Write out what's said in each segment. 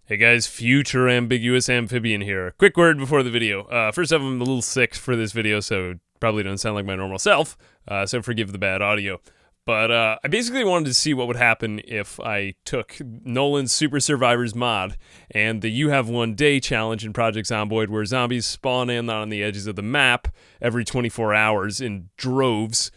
Hey guys, future ambiguous amphibian here. Quick word before the video. First off, I'm a little sick for this video, so probably don't sound like my normal self, so forgive the bad audio. But I basically wanted to see what would happen if I took Nolan's Super Survivors mod and the You Have One Day challenge in Project Zomboid, where zombies spawn in on the edges of the map every 24 hours in droves,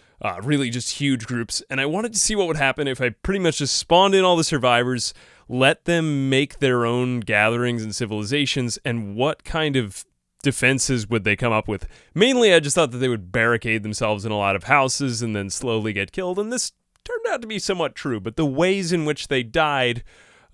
really just huge groups. And I wanted to see what would happen if I pretty much just spawned in all the survivors, let them make their own gatherings and civilizations, and what kind of defenses would they come up with. Mainly, I just thought that they would barricade themselves in a lot of houses and then slowly get killed, and this turned out to be somewhat true, but the ways in which they died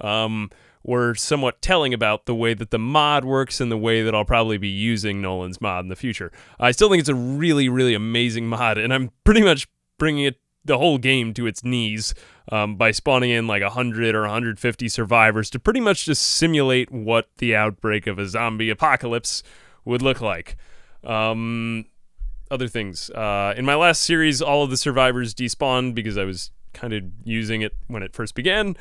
were somewhat telling about the way that the mod works and the way that I'll probably be using Nolan's mod in the future. I still think it's a really, really amazing mod, and I'm pretty much bringing the whole game to its knees by spawning in like 100 or 150 survivors to pretty much just simulate what the outbreak of a zombie apocalypse would look like. Other things. In my last series, all of the survivors despawned because I was kind of using it when it first began,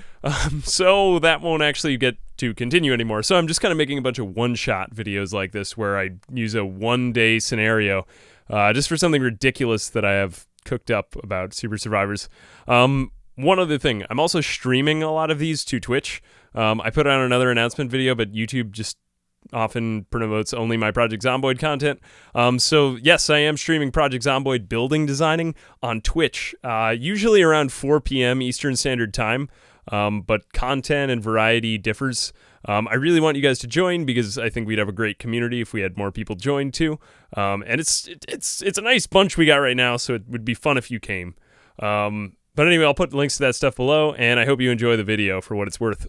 so that won't actually get to continue anymore. So I'm just kind of making a bunch of one-shot videos like this where I use a one-day scenario just for something ridiculous that I have cooked up about Super Survivors. One other thing, I'm also streaming a lot of these to Twitch. I put out another announcement video, but YouTube just often promotes only my Project Zomboid content. So yes, I am streaming Project Zomboid building designing on Twitch, usually around 4 p.m. Eastern Standard Time, but content and variety differs. I really want you guys to join because I think we'd have a great community if we had more people join too. And it's a nice bunch we got right now, so it would be fun if you came. But anyway, I'll put links to that stuff below, and I hope you enjoy the video for what it's worth.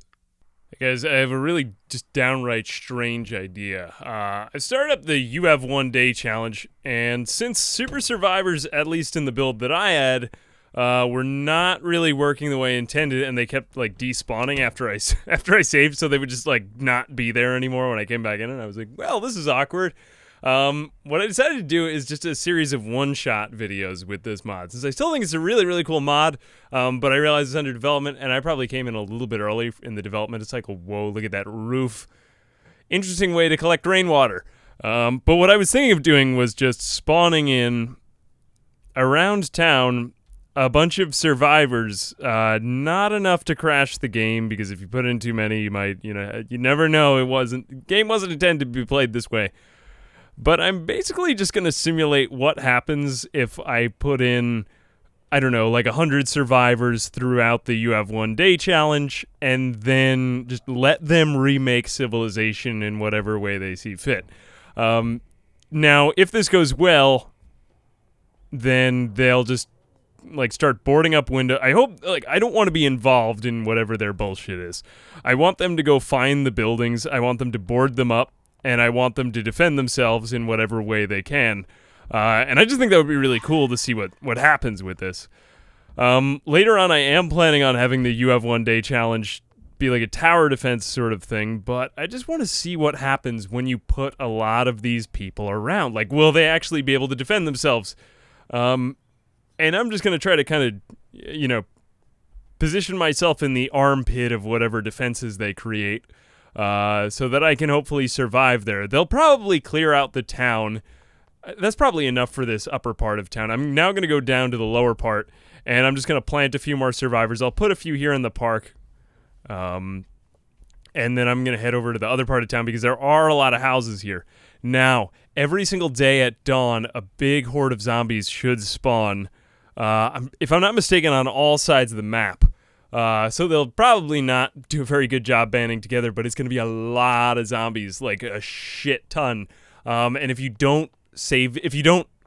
Hey guys, I have a really just downright strange idea. I started up the You Have One Day challenge, and since Super Survivors, at least in the build that I had, were not really working the way intended, and they kept like despawning after I saved, so they would just like not be there anymore when I came back in, and I was like, well, this is awkward. What I decided to do is just a series of one-shot videos with this mod, since I still think it's a really, really cool mod, but I realize it's under development, and I probably came in a little bit early in the development cycle. Whoa, look at that roof. Interesting way to collect rainwater. But what I was thinking of doing was just spawning in around town a bunch of survivors, not enough to crash the game, because if you put in too many, you might, you never know. Game wasn't intended to be played this way. But I'm basically just going to simulate what happens if I put in, I don't know, like 100 survivors throughout the You Have One Day challenge, and then just let them remake civilization in whatever way they see fit. Now, if this goes well, then they'll just like start boarding up window. I hope, like, I don't want to be involved in whatever their bullshit is. I want them to go find the buildings. I want them to board them up. And I want them to defend themselves in whatever way they can. And I just think that would be really cool to see what happens with this. Later on, I am planning on having the You Have One Day challenge be like a tower defense sort of thing, but I just want to see what happens when you put a lot of these people around. Like, will they actually be able to defend themselves? And I'm just going to try to kind of, position myself in the armpit of whatever defenses they create. So that I can hopefully survive there. They'll probably clear out the town. That's probably enough for this upper part of town. I'm now going to go down to the lower part, and I'm just going to plant a few more survivors. I'll put a few here in the park, and then I'm going to head over to the other part of town because there are a lot of houses here. Now, every single day at dawn, a big horde of zombies should spawn, if I'm not mistaken, on all sides of the map. So they'll probably not do a very good job banding together, but it's going to be a lot of zombies, like a shit ton. And if you don't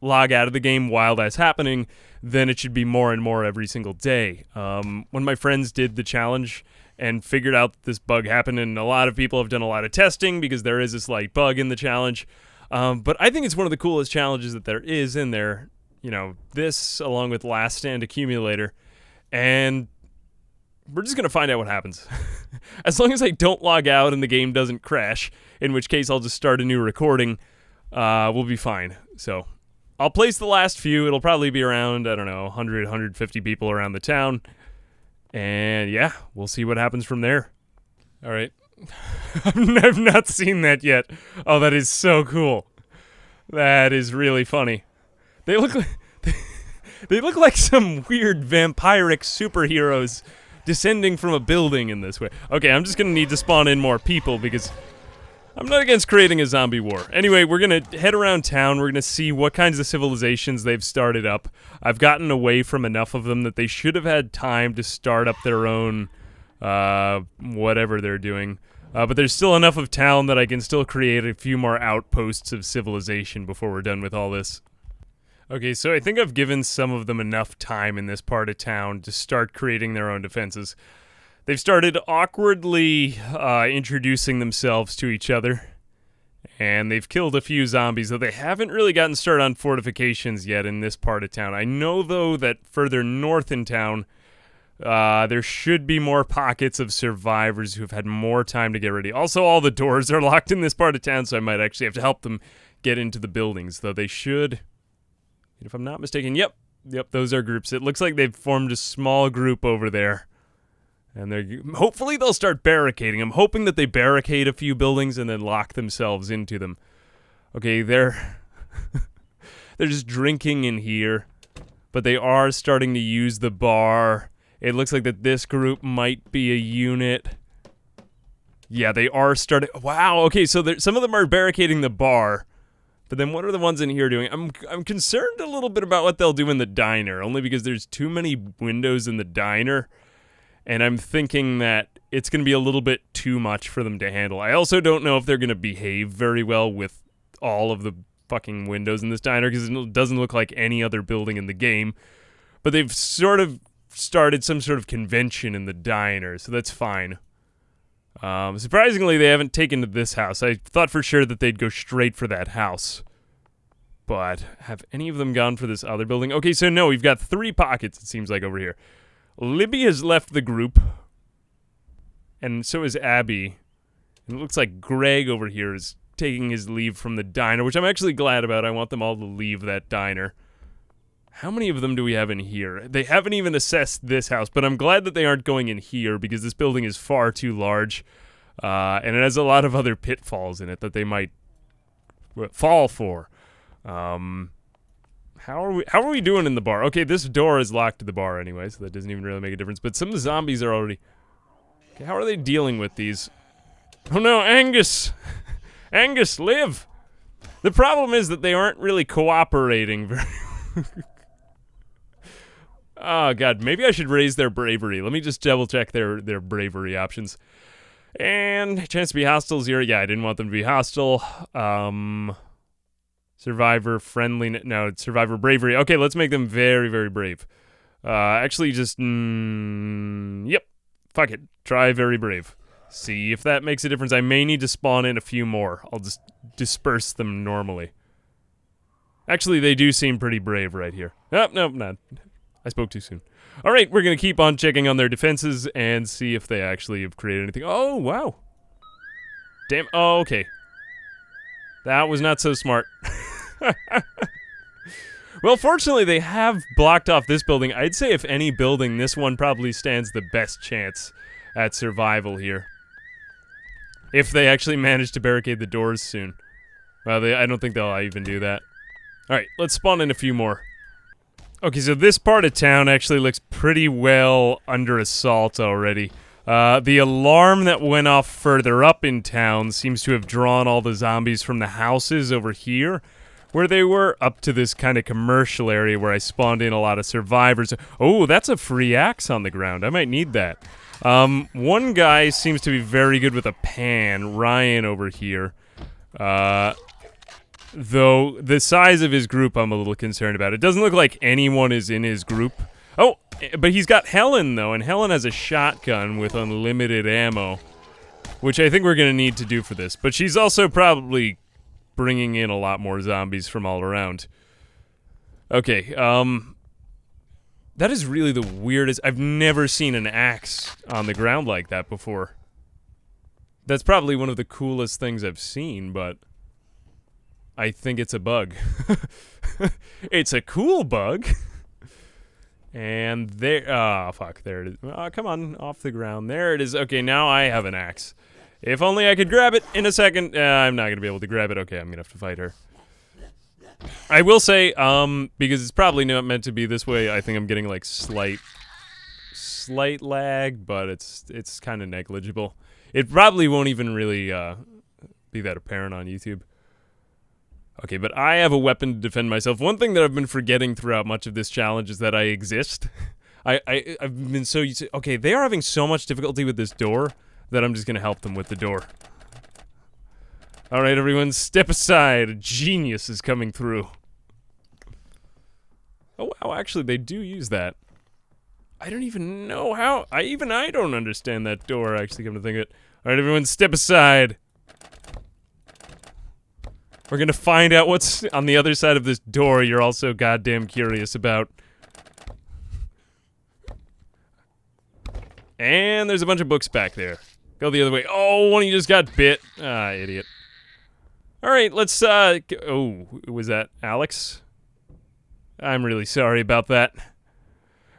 log out of the game while that's happening, then it should be more and more every single day. One of my friends did the challenge and figured out that this bug happened, and a lot of people have done a lot of testing because there is a slight bug in the challenge. But I think it's one of the coolest challenges that there is in there. This along with Last Stand Accumulator, and we're just going to find out what happens. As long as I don't log out and the game doesn't crash, in which case I'll just start a new recording, we'll be fine. So I'll place the last few. It'll probably be around, 100, 150 people around the town. And yeah, we'll see what happens from there. All right, I've not seen that yet. Oh, that is so cool. That is really funny. They look like they look like some weird vampiric superheroes descending from a building in this way. Okay, I'm just gonna need to spawn in more people because I'm not against creating a zombie war. Anyway, we're gonna head around town. We're gonna see what kinds of civilizations they've started up. I've gotten away from enough of them that they should have had time to start up their own, whatever they're doing. But there's still enough of town that I can still create a few more outposts of civilization before we're done with all this. Okay, so I think I've given some of them enough time in this part of town to start creating their own defenses. They've started awkwardly introducing themselves to each other, and they've killed a few zombies, though they haven't really gotten started on fortifications yet in this part of town. I know, though, that further north in town, there should be more pockets of survivors who've had more time to get ready. Also, all the doors are locked in this part of town, so I might actually have to help them get into the buildings, though they should, if I'm not mistaken, yep, those are groups. It looks like they've formed a small group over there. And hopefully they'll start barricading. I'm hoping that they barricade a few buildings and then lock themselves into them. Okay, they're just drinking in here, but they are starting to use the bar. It looks like that this group might be a unit. Yeah, they are starting. Wow. Okay, so some of them are barricading the bar, but then what are the ones in here doing? I'm concerned a little bit about what they'll do in the diner, only because there's too many windows in the diner. And I'm thinking that it's going to be a little bit too much for them to handle. I also don't know if they're going to behave very well with all of the fucking windows in this diner, because it doesn't look like any other building in the game. But they've sort of started some sort of convention in the diner, so that's fine. Surprisingly, they haven't taken to this house. I thought for sure that they'd go straight for that house. But have any of them gone for this other building? Okay, so no, we've got 3 pockets, it seems like, over here. Libby has left the group, and so is Abby. And it looks like Greg over here is taking his leave from the diner, which I'm actually glad about. I want them all to leave that diner. How many of them do we have in here? They haven't even assessed this house, but I'm glad that they aren't going in here because this building is far too large, and it has a lot of other pitfalls in it that they might fall for. How are we doing in the bar? Okay, this door is locked to the bar anyway, so that doesn't even really make a difference. But some of the zombies are already... Okay, how are they dealing with these? Oh no, Angus! Angus, live! The problem is that they aren't really cooperating very... Oh god, maybe I should raise their bravery. Let me just double check their bravery options. And chance to be hostile 0. Yeah, I didn't want them to be hostile. Survivor friendly. No, it's survivor bravery. Okay, let's make them very, very brave. Actually, just yep. Fuck it. Try very brave. See if that makes a difference. I may need to spawn in a few more. I'll just disperse them normally. Actually, they do seem pretty brave right here. Oh, no, not. I spoke too soon. All right, we're gonna keep on checking on their defenses and see if they actually have created anything. Oh, wow. Damn. Oh, okay. That was not so smart. Well, fortunately, they have blocked off this building. I'd say if any building, this one probably stands the best chance at survival here. If they actually manage to barricade the doors soon. Well, I don't think they'll even do that. Alright, let's spawn in a few more. Okay, so this part of town actually looks pretty well under assault already. The alarm that went off further up in town seems to have drawn all the zombies from the houses over here, where they were, up to this kind of commercial area where I spawned in a lot of survivors. Oh, that's a free axe on the ground. I might need that. One guy seems to be very good with a pan, Ryan over here. Though the size of his group I'm a little concerned about. It doesn't look like anyone is in his group. Oh, but he's got Helen, though, and Helen has a shotgun with unlimited ammo, which I think we're going to need to do for this. But she's also probably bringing in a lot more zombies from all around. Okay, that is really the weirdest. I've never seen an axe on the ground like that before. That's probably one of the coolest things I've seen, but I think it's a bug. It's a cool bug. And there, oh fuck, there it is. Oh, come on, off the ground. There it is. Okay, now I have an axe. If only I could grab it in a second. I'm not gonna be able to grab it. Okay, I'm gonna have to fight her. I will say, because it's probably not meant to be this way, I think I'm getting like slight lag, but it's kind of negligible. It probably won't even really be that apparent on YouTube. Okay, but I have a weapon to defend myself. One thing that I've been forgetting throughout much of this challenge is that I exist. I've been so used to... Okay, they are having so much difficulty with this door that I'm just gonna help them with the door. Alright, everyone, step aside. A genius is coming through. Oh, wow, actually, they do use that. I don't even know how... I don't understand that door, actually, come to think of it. Alright, everyone, step aside. We're gonna find out what's on the other side of this door you're all so goddamn curious about. And there's a bunch of books back there. Go the other way. Oh, one of you just got bit. Ah, idiot. Alright, let's, oh, was that Alex? I'm really sorry about that.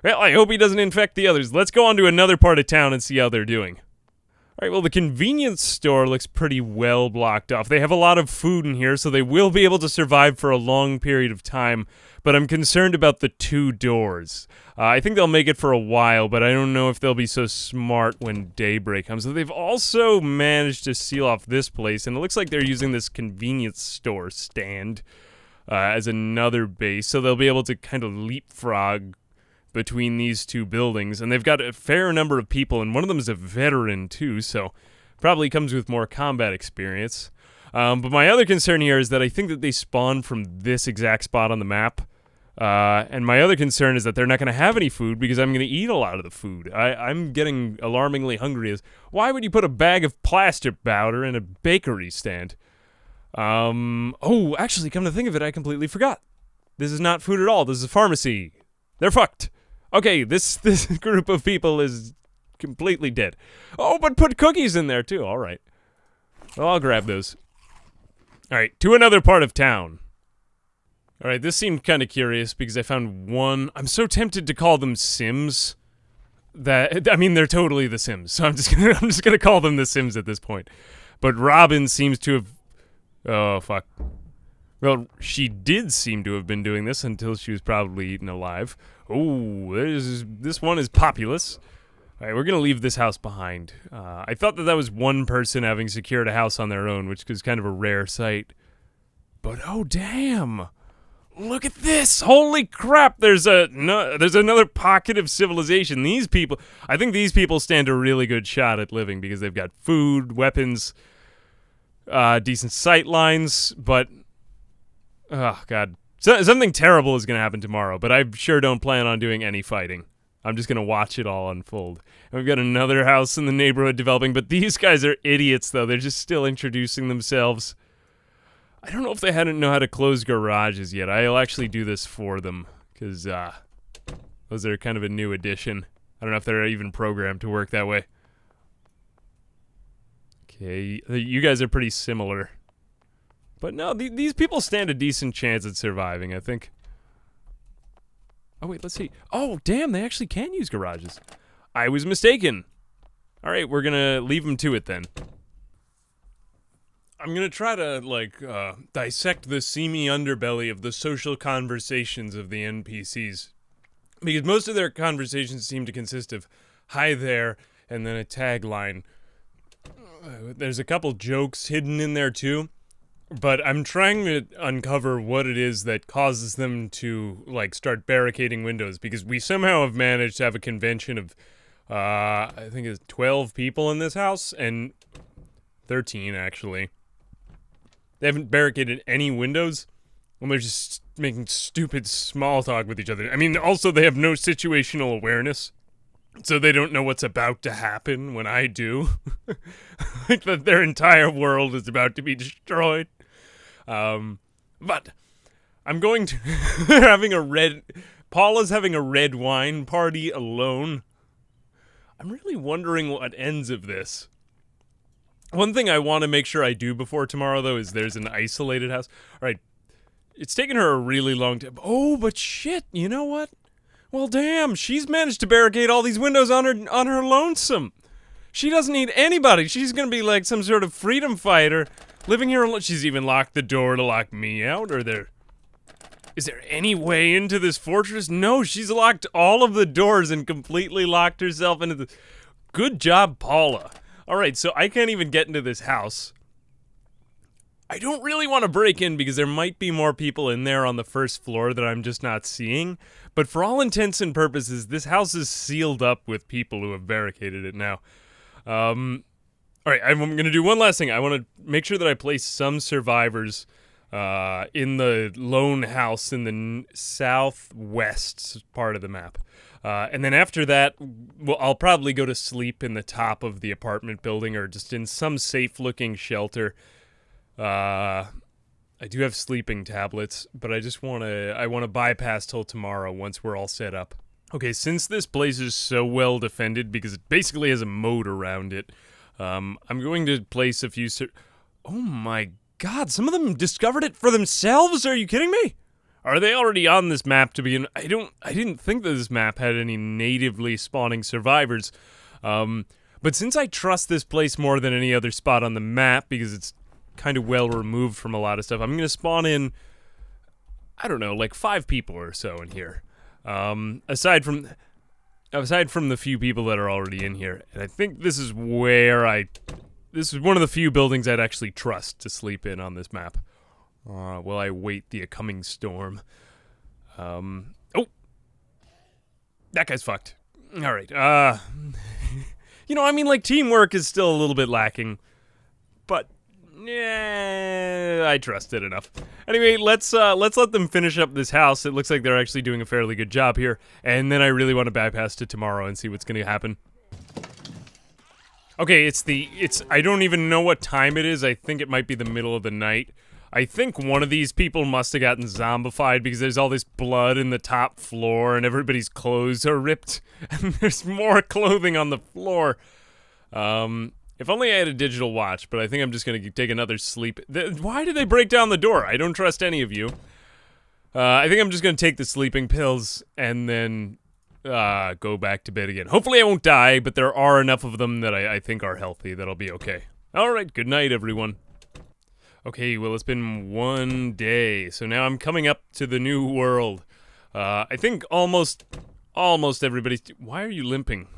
Well, I hope he doesn't infect the others. Let's go on to another part of town and see how they're doing. Alright, well, the convenience store looks pretty well blocked off. They have a lot of food in here, so they will be able to survive for a long period of time, but I'm concerned about the two doors. I think they'll make it for a while, but I don't know if they'll be so smart when daybreak comes. So they've also managed to seal off this place, and it looks like they're using this convenience store stand as another base, so they'll be able to kind of leapfrog between these two buildings, and they've got a fair number of people, and one of them is a veteran too, so probably comes with more combat experience. But my other concern here is that I think that they spawn from this exact spot on the map, and my other concern is that they're not going to have any food because I'm going to eat a lot of the food. I'm getting alarmingly hungry. Why would you put a bag of plaster powder in a bakery stand? Oh, actually, come to think of it, I completely forgot. This is not food at all. This is a pharmacy. They're fucked. Okay, this group of people is completely dead. Oh, but put cookies in there, too. All right. Well, I'll grab those. All right, to another part of town. All right, this seemed kind of curious because I found one... I'm so tempted to call them Sims that... I mean, they're totally the Sims, so I'm just gonna call them the Sims at this point. But Robin seems to have... Oh, fuck. Well, she did seem to have been doing this until she was probably eaten alive. Oh, this one is populous. All right, we're going to leave this house behind. I thought that was one person having secured a house on their own, which is kind of a rare sight. But, oh, damn. Look at this. Holy crap. There's another pocket of civilization. These people, I think these people stand a really good shot at living because they've got food, weapons, decent sight lines, but... Oh, God. Something terrible is going to happen tomorrow, but I sure don't plan on doing any fighting. I'm just going to watch it all unfold. And we've got another house in the neighborhood developing, but these guys are idiots, though. They're just still introducing themselves. I don't know if they know how to close garages yet. I'll actually do this for them, because those are kind of a new addition. I don't know if they're even programmed to work that way. Okay, you guys are pretty similar. But no, these people stand a decent chance at surviving, I think. Oh, wait, let's see. Oh, damn, they actually can use garages. I was mistaken. All right, we're gonna leave them to it then. I'm gonna try to, like, dissect the seamy underbelly of the social conversations of the NPCs. Because most of their conversations seem to consist of, hi there, and then a tagline. There's a couple jokes hidden in there, too. But I'm trying to uncover what it is that causes them to, like, start barricading windows, because we somehow have managed to have a convention of, I think it's 12 people in this house, and 13, actually. They haven't barricaded any windows, and they're just making stupid small talk with each other. I mean, also, they have no situational awareness, so they don't know what's about to happen when I do. Like, that their entire world is about to be destroyed. But I'm going to... They're having Paula's having a red wine party alone. I'm really wondering what ends of this. One thing I want to make sure I do before tomorrow, though, is there's an isolated house. All right. It's taken her a really long time. Oh, but shit, you know what? Well, damn, she's managed to barricade all these windows on her lonesome. She doesn't need anybody. She's gonna be like some sort of freedom fighter living here alone. She's even locked the door to lock me out. Is there any way into this fortress? No, she's locked all of the doors and completely locked herself into the... Good job, Paula. Alright, so I can't even get into this house. I don't really want to break in because there might be more people in there on the first floor that I'm just not seeing. But for all intents and purposes, this house is sealed up with people who have barricaded it now. Alright, I'm going to do one last thing. I want to make sure that I place some survivors in the lone house in the southwest part of the map. And then after that, well, I'll probably go to sleep in the top of the apartment building or just in some safe-looking shelter. I do have sleeping tablets, but I want to bypass till tomorrow once we're all set up. Okay, since this place is so well defended because it basically has a moat around it, I'm going to place a few oh my god, some of them discovered it for themselves? Are you kidding me? Are they already on this map to begin? I didn't think that this map had any natively spawning survivors. But since I trust this place more than any other spot on the map because it's kind of well removed from a lot of stuff, I'm going to spawn in, I don't know, like 5 people or so in here. Aside from the few people that are already in here. And I think this is where this is one of the few buildings I'd actually trust to sleep in on this map. While I wait the coming storm. Oh! That guy's fucked. Alright, you know, I mean, like, teamwork is still a little bit lacking. But, yeah, I trust it enough. Anyway, let's let them finish up this house. It looks like they're actually doing a fairly good job here. And then I really want to bypass to tomorrow and see what's gonna happen. Okay, I don't even know what time it is. I think it might be the middle of the night. I think one of these people must have gotten zombified because there's all this blood in the top floor and everybody's clothes are ripped and there's more clothing on the floor. If only I had a digital watch, but I think I'm just gonna take another sleep. Why did they break down the door? I don't trust any of you. I think I'm just gonna take the sleeping pills and then go back to bed again. Hopefully I won't die, but there are enough of them that I think are healthy that I'll be okay. Alright, good night everyone. Okay, well, it's been 1 day, so now I'm coming up to the new world. I think almost everybody's... Why are you limping?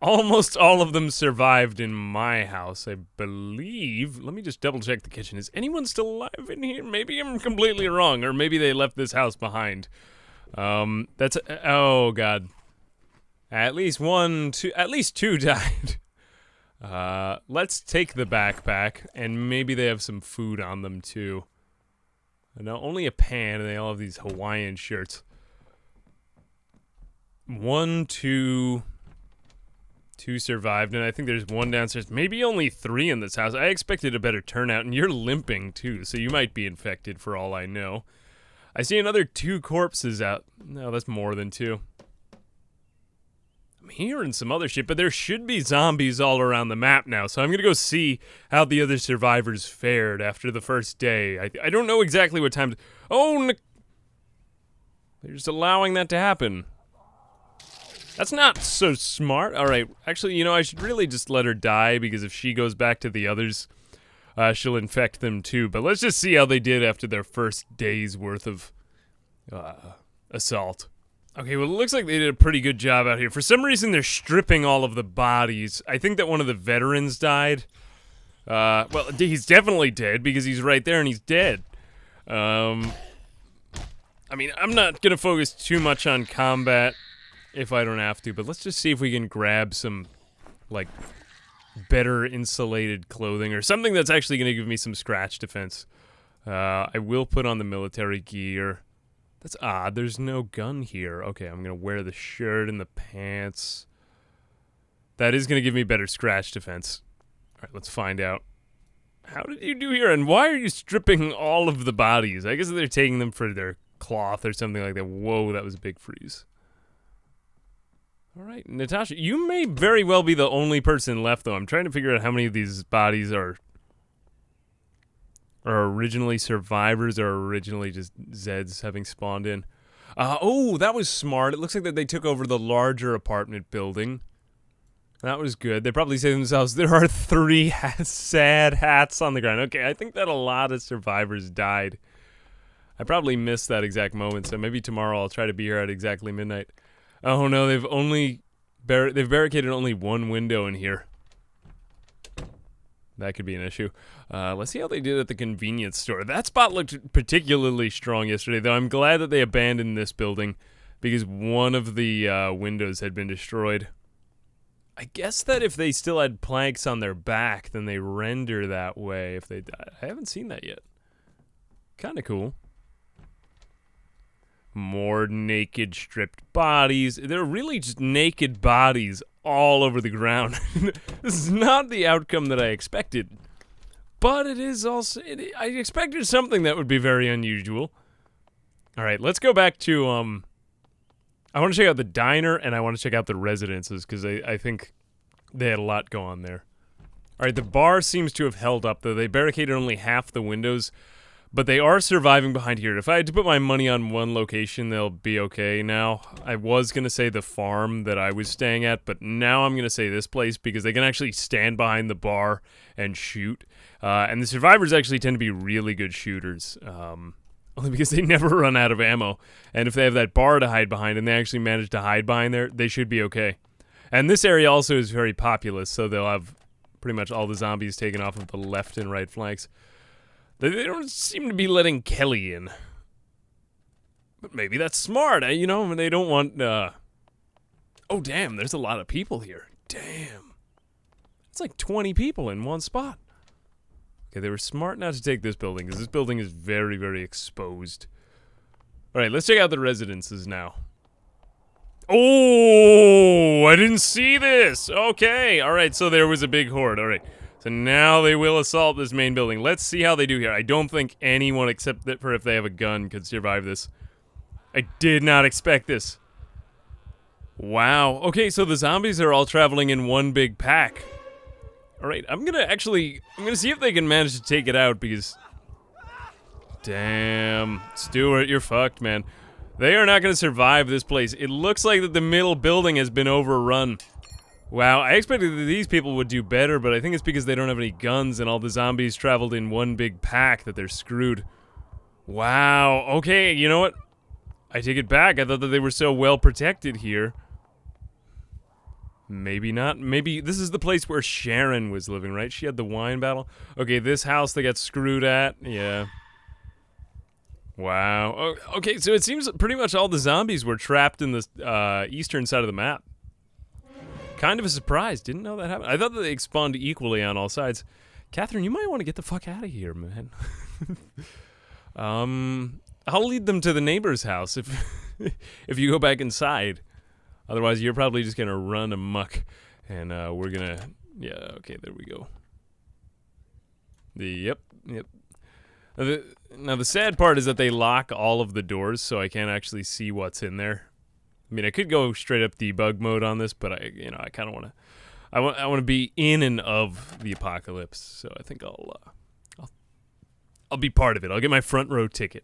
Almost all of them survived in my house, I believe. Let me just double check the kitchen. Is anyone still alive in here? Maybe I'm completely wrong, or maybe they left this house behind. Oh, God. At least 2 died. Let's take the backpack, and maybe they have some food on them, too. No, only a pan, and they all have these Hawaiian shirts. 2 survived, and I think there's 1 downstairs. Maybe only 3 in this house. I expected a better turnout, and you're limping, too, so you might be infected for all I know. I see another 2 corpses out. No, that's more than 2. I'm hearing some other shit, but there should be zombies all around the map now, so I'm gonna go see how the other survivors fared after the first day. I don't know exactly what time... Oh, they're just allowing that to happen. That's not so smart. Alright, actually, you know, I should really just let her die, because if she goes back to the others, she'll infect them too. But let's just see how they did after their first day's worth of assault. Okay, well, it looks like they did a pretty good job out here. For some reason, they're stripping all of the bodies. I think that one of the veterans died. Well, he's definitely dead, because he's right there and he's dead. I mean, I'm not gonna focus too much on combat if I don't have to, but let's just see if we can grab some, like, better insulated clothing or something that's actually gonna give me some scratch defense. I will put on the military gear. That's odd, there's no gun here. Okay, I'm gonna wear the shirt and the pants. That is gonna give me better scratch defense. Alright, let's find out. How did you do here, and why are you stripping all of the bodies? I guess they're taking them for their cloth or something like that. Whoa, that was a big freeze. Alright, Natasha, you may very well be the only person left, though. I'm trying to figure out how many of these bodies are originally survivors or originally just Zeds having spawned in. Oh, that was smart. It looks like that they took over the larger apartment building. That was good. They probably say to themselves, there are 3 sad hats on the ground. Okay, I think that a lot of survivors died. I probably missed that exact moment, so maybe tomorrow I'll try to be here at exactly midnight. Oh no, they've barricaded only one window in here. That could be an issue. Let's see how they did at the convenience store. That spot looked particularly strong yesterday, though. I'm glad that they abandoned this building because one of the windows had been destroyed. I guess that if they still had planks on their back, then they render that way if they die. I haven't seen that yet. Kind of cool. More naked, stripped bodies. They're really just naked bodies all over the ground. This is not the outcome that I expected. But it is also... I expected something that would be very unusual. Alright, let's go back to... I want to check out the diner, and I want to check out the residences, because I think they had a lot go on there. Alright, the bar seems to have held up, though. They barricaded only half the windows, but they are surviving behind here. If I had to put my money on one location, they'll be okay now. I was going to say the farm that I was staying at, but now I'm going to say this place, because they can actually stand behind the bar and shoot. And the survivors actually tend to be really good shooters. Only because they never run out of ammo. And if they have that bar to hide behind and they actually manage to hide behind there, they should be okay. And this area also is very populous, so they'll have pretty much all the zombies taken off of the left and right flanks. They don't seem to be letting Kelly in. But maybe that's smart, you know, they don't want, Oh, damn, there's a lot of people here. Damn. It's like 20 people in one spot. Okay, they were smart not to take this building, because this building is very, very exposed. Alright, let's check out the residences now. Oh, I didn't see this! Okay, alright, so there was a big horde, alright. So now they will assault this main building. Let's see how they do here. I don't think anyone, except that for if they have a gun, could survive this. I did not expect this. Wow. Okay, so the zombies are all traveling in one big pack. Alright, I'm gonna see if they can manage to take it out, because... Damn. Stuart, you're fucked, man. They are not gonna survive this place. It looks like that the middle building has been overrun. Wow, I expected that these people would do better, but I think it's because they don't have any guns and all the zombies traveled in one big pack that they're screwed. Wow, okay, you know what? I take it back. I thought that they were so well protected here. Maybe not. Maybe this is the place where Sharon was living, right? She had the wine battle. Okay, this house they got screwed at. Yeah. Wow. Oh, okay, so it seems pretty much all the zombies were trapped in the eastern side of the map. Kind of a surprise. Didn't know that happened. I thought that they spawned equally on all sides. Catherine, you might want to get the fuck out of here, man. I'll lead them to the neighbor's house if you go back inside. Otherwise, you're probably just gonna run amok, and we're gonna... Yeah, okay, there we go. Yep. Now, the sad part is that they lock all of the doors, so I can't actually see what's in there. I mean, I could go straight up debug mode on this, but I kind of want to... I want to be in and of the apocalypse, so I think I'll be part of it. I'll get my front row ticket.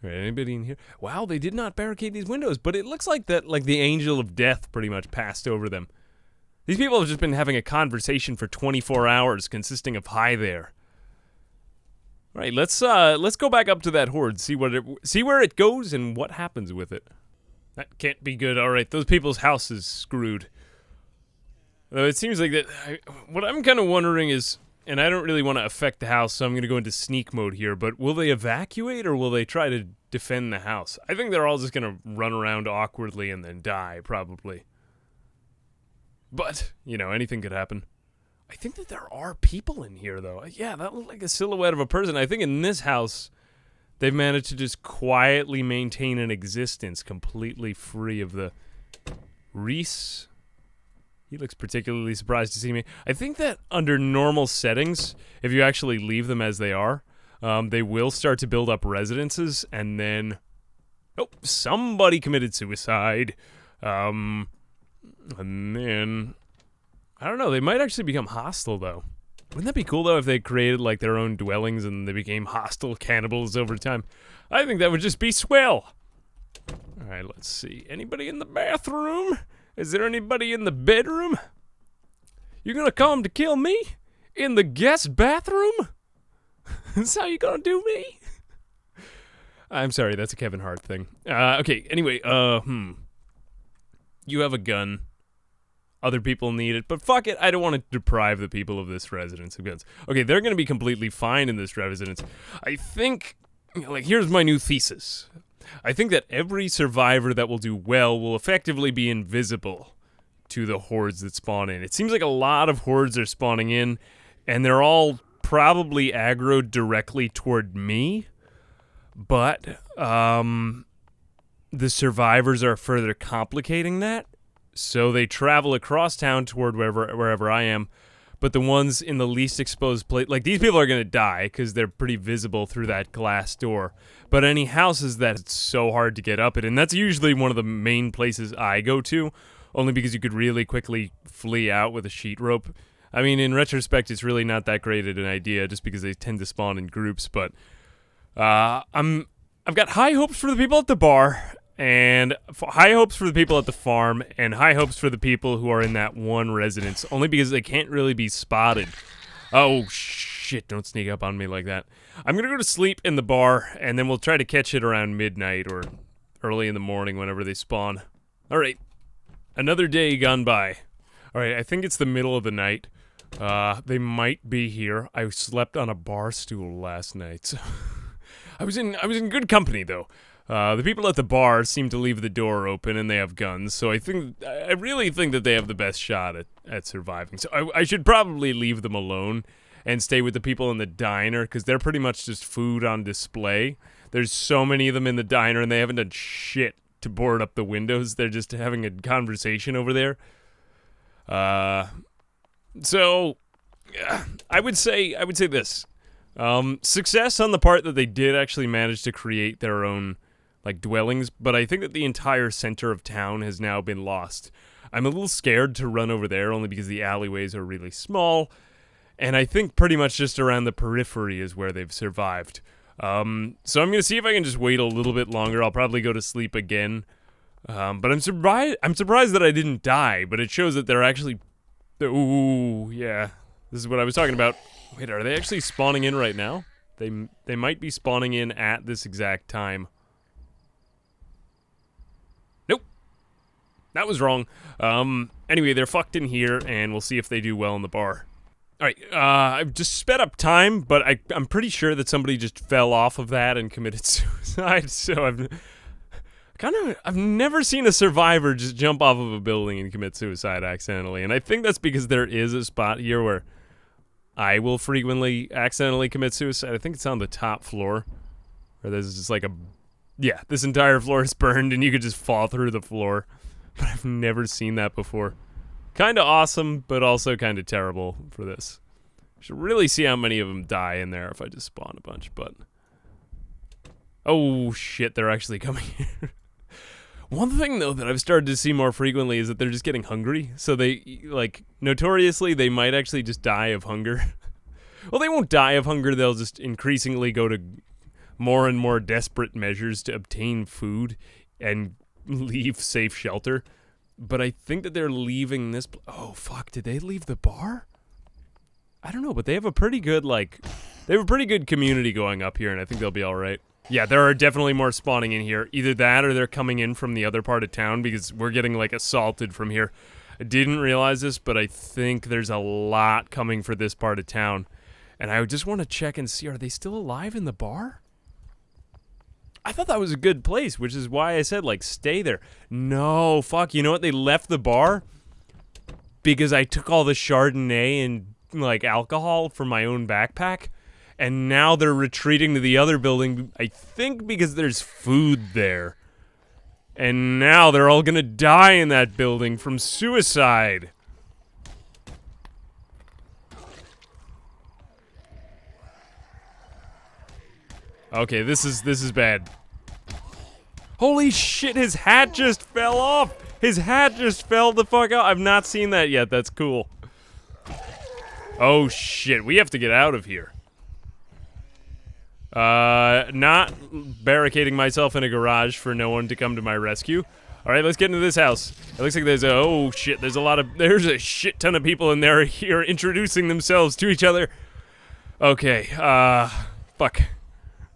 All right, anybody in here? Wow, they did not barricade these windows, but it looks like that, like the angel of death pretty much passed over them. These people have just been having a conversation for 24 hours, consisting of "Hi there." All right, let's go back up to that horde, see where it goes and what happens with it. That can't be good. All right, those people's house is screwed. Though it seems like that. What I'm kind of wondering is, and I don't really want to affect the house, so I'm going to go into sneak mode here, but will they evacuate or will they try to defend the house? I think they're all just going to run around awkwardly and then die, probably. But, you know, anything could happen. I think that there are people in here, though. Yeah, that looked like a silhouette of a person. I think in this house, they've managed to just quietly maintain an existence completely free of the... Reese... He looks particularly surprised to see me. I think that under normal settings, if you actually leave them as they are, they will start to build up residences, and then... Oh, somebody committed suicide. And then... I don't know, they might actually become hostile, though. Wouldn't that be cool, though, if they created, like, their own dwellings and they became hostile cannibals over time? I think that would just be swell. Alright, let's see. Anybody in the bathroom? Is there anybody in the bedroom? You gonna come to kill me? In the guest bathroom? That's how you gonna do me? I'm sorry, that's a Kevin Hart thing. Okay, anyway, You have a gun. Other people need it, but fuck it, I don't want to deprive the people of this residence of guns. Okay, they're gonna be completely fine in this residence. I think, like, here's my new thesis. I think that every survivor that will do well will effectively be invisible to the hordes that spawn in. It seems like a lot of hordes are spawning in, and they're all probably aggroed directly toward me, but the survivors are further complicating that. So they travel across town toward wherever I am, but the ones in the least exposed place, like these people are going to die because they're pretty visible through that glass door. But any houses that it's so hard to get up it, and that's usually one of the main places I go to, only because you could really quickly flee out with a sheet rope. I mean, in retrospect, it's really not that great of an idea just because they tend to spawn in groups, but I've got high hopes for the people at the bar, and high hopes for the people at the farm, and high hopes for the people who are in that one residence, only because they can't really be spotted. Oh, shit, don't sneak up on me like that. I'm gonna go to sleep in the bar, and then we'll try to catch it around midnight or early in the morning whenever they spawn. Alright, another day gone by. Alright, I think it's the middle of the night. They might be here. I slept on a bar stool last night, so I was in good company, though. The people at the bar seem to leave the door open, and they have guns, so I really think that they have the best shot at surviving. So I should probably leave them alone and stay with the people in the diner, because they're pretty much just food on display. There's so many of them in the diner, and they haven't done shit to board up the windows. They're just having a conversation over there. So I would say this. Success on the part that they did actually manage to create their own like dwellings, but I think that the entire center of town has now been lost. I'm a little scared to run over there only because the alleyways are really small, and I think pretty much just around the periphery is where they've survived. So I'm gonna see if I can just wait a little bit longer. I'll probably go to sleep again. But I'm surprised that I didn't die, but it shows that they're actually... Ooh, yeah. This is what I was talking about. Wait, are they actually spawning in right now? They might be spawning in at this exact time. Nope. That was wrong. Anyway, they're fucked in here, and we'll see if they do well in the bar. Alright, I've just sped up time, but I'm pretty sure that somebody just fell off of that and committed suicide, so I've never seen a survivor just jump off of a building and commit suicide accidentally, and I think that's because there is a spot here where I will frequently accidentally commit suicide. I think it's on the top floor, where there's just like this entire floor is burned and you could just fall through the floor, but I've never seen that before. Kind of awesome, but also kind of terrible for this. Should really see how many of them die in there if I just spawn a bunch, but... Oh shit, they're actually coming here. One thing, though, that I've started to see more frequently is that they're just getting hungry. So they, like, notoriously, they might actually just die of hunger. Well, they won't die of hunger. They'll just increasingly go to more and more desperate measures to obtain food and leave safe shelter. But I think that they're leaving this... Oh, fuck. Did they leave the bar? I don't know, but they have a pretty good, like... They have a pretty good community going up here, and I think they'll be all right. Yeah, there are definitely more spawning in here. Either that or they're coming in from the other part of town because we're getting, like, assaulted from here. I didn't realize this, but I think there's a lot coming for this part of town. And I just want to check and see, are they still alive in the bar? I thought that was a good place, which is why I said, like, stay there. No, fuck, you know what? They left the bar because I took all the Chardonnay and, like, alcohol from my own backpack. And now they're retreating to the other building, I think because there's food there. And now they're all gonna die in that building from suicide. Okay, this is bad. Holy shit, his hat just fell off! His hat just fell the fuck out. I've not seen that yet, that's cool. Oh shit, we have to get out of here. Not barricading myself in a garage for no one to come to my rescue. All right, let's get into this house. It looks like there's oh shit, there's a shit ton of people in there here introducing themselves to each other. Okay, fuck.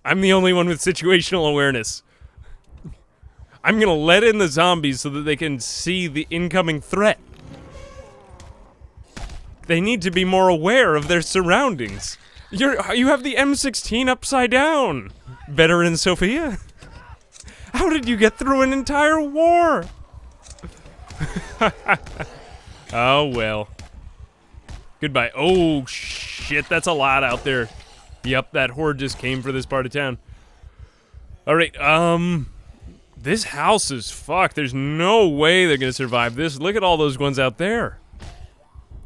I'm the only one with situational awareness. I'm gonna let in the zombies so that they can see the incoming threat. They need to be more aware of their surroundings. You have the M16 upside down, veteran Sophia. How did you get through an entire war? Oh well. Goodbye. Oh shit, that's a lot out there. Yep, that horde just came for this part of town. Alright, this house is fucked. There's no way they're gonna survive this. Look at all those ones out there.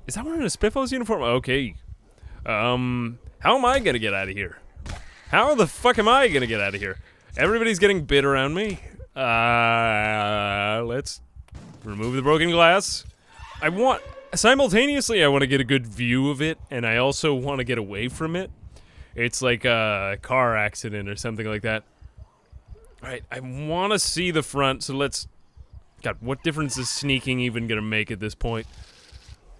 Is that one in a Spiffos uniform? Okay. How am I gonna get out of here? How the fuck am I gonna get out of here? Everybody's getting bit around me. Let's remove the broken glass. Simultaneously, I want to get a good view of it, and I also want to get away from it. It's like a car accident or something like that. Alright, I want to see the front, so let's... God, what difference is sneaking even gonna make at this point?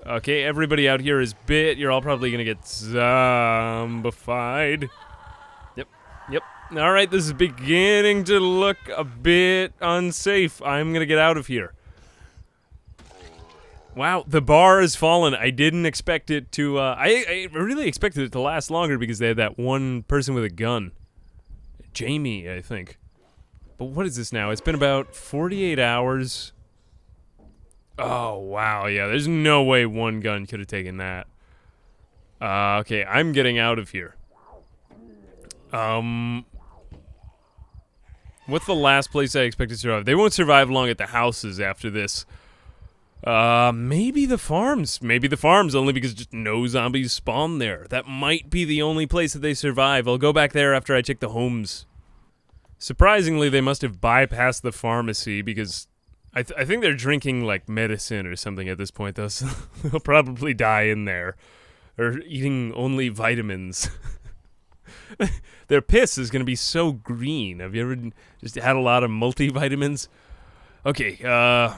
Okay, everybody out here is bit. You're all probably gonna get zombified. Yep. Alright, this is beginning to look a bit unsafe. I'm gonna get out of here. Wow, the bar has fallen. I didn't expect it to, I really expected it to last longer because they had that one person with a gun. Jamie, I think. But what is this now? It's been about 48 hours. Oh, wow, yeah, there's no way one gun could have taken that. Okay, I'm getting out of here. What's the last place I expect to survive? They won't survive long at the houses after this. Maybe the farms. Maybe the farms, only because just no zombies spawn there. That might be the only place that they survive. I'll go back there after I check the homes. Surprisingly, they must have bypassed the pharmacy because I think they're drinking, like, medicine or something at this point, though, so they'll probably die in there. Or eating only vitamins. Their piss is going to be so green. Have you ever just had a lot of multivitamins? Okay, wow,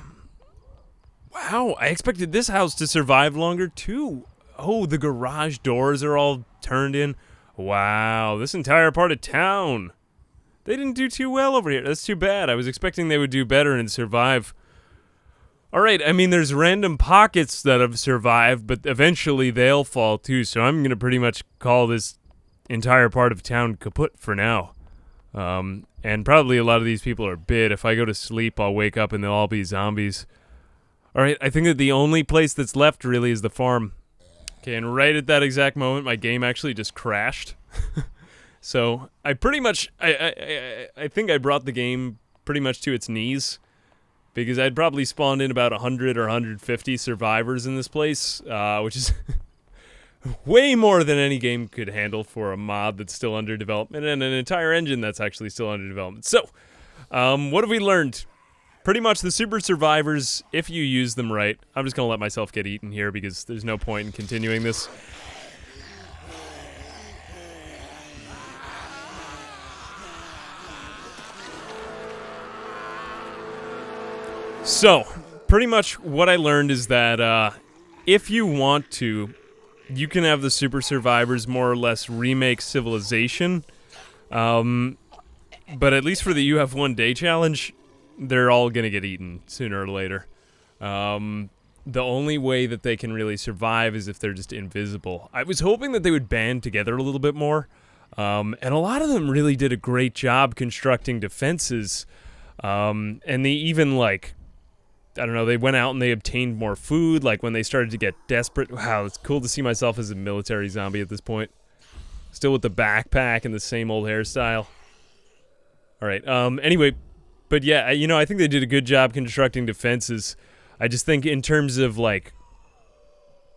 I expected this house to survive longer, too. Oh, the garage doors are all turned in. Wow, this entire part of town. They didn't do too well over here. That's too bad. I was expecting they would do better and survive. Alright, I mean, there's random pockets that have survived, but eventually they'll fall too, so I'm gonna pretty much call this entire part of town kaput for now. And probably a lot of these people are bit. If I go to sleep, I'll wake up and they'll all be zombies. Alright, I think that the only place that's left really is the farm. Okay, and right at that exact moment, my game actually just crashed. So, I pretty much, I think I brought the game pretty much to its knees. Because I'd probably spawned in about 100 or 150 survivors in this place, which is way more than any game could handle for a mod that's still under development, and an entire engine that's actually still under development. So, what have we learned? Pretty much the super survivors, if you use them right. I'm just gonna let myself get eaten here because there's no point in continuing this. So, pretty much what I learned is that if you want to, you can have the super survivors more or less remake Civilization. But at least for the You Have One Day challenge, they're all gonna get eaten sooner or later. The only way that they can really survive is if they're just invisible. I was hoping that they would band together a little bit more. And a lot of them really did a great job constructing defenses. And they even, like, I don't know, they went out and they obtained more food, like when they started to get desperate. Wow, it's cool to see myself as a military zombie at this point. Still with the backpack and the same old hairstyle. Alright, anyway, but yeah, you know, I think they did a good job constructing defenses. I just think in terms of, like,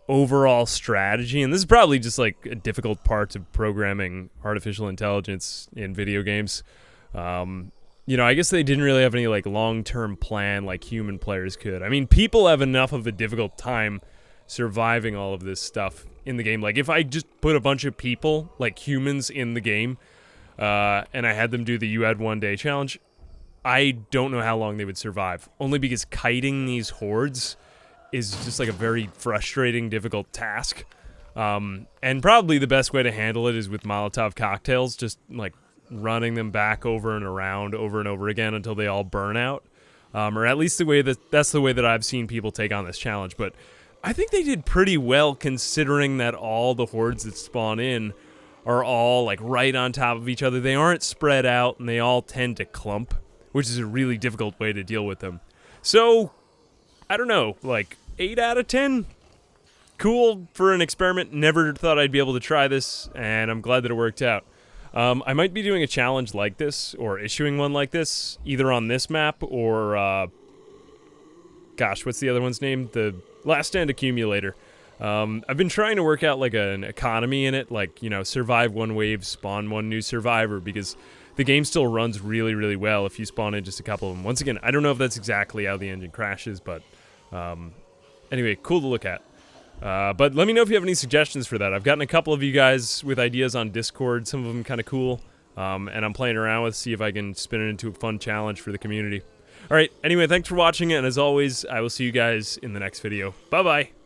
overall strategy, and this is probably just, like, a difficult part of programming artificial intelligence in video games, you know, I guess they didn't really have any, like, long-term plan like human players could. I mean, people have enough of a difficult time surviving all of this stuff in the game. Like, if I just put a bunch of people, like humans, in the game, and I had them do the You Had One Day challenge, I don't know how long they would survive. Only because kiting these hordes is just like a very frustrating, difficult task. And probably the best way to handle it is with Molotov cocktails, just like running them back over and around over and over again until they all burn out. Or at least that's the way that I've seen people take on this challenge. But I think they did pretty well considering that all the hordes that spawn in are all like right on top of each other. They aren't spread out and they all tend to clump, which is a really difficult way to deal with them. So, I don't know, like 8 out of 10? Cool for an experiment. Never thought I'd be able to try this, and I'm glad that it worked out. I might be doing a challenge like this, or issuing one like this, either on this map or, gosh, what's the other one's name? The Last Stand Accumulator. I've been trying to work out like an economy in it, like, you know, survive one wave, spawn one new survivor, because the game still runs really, really well if you spawn in just a couple of them. Once again, I don't know if that's exactly how the engine crashes, but anyway, cool to look at. But let me know if you have any suggestions for that. I've gotten a couple of you guys with ideas on Discord, some of them kind of cool, and I'm playing around with, see if I can spin it into a fun challenge for the community. Alright, anyway, thanks for watching, and as always, I will see you guys in the next video. Bye-bye!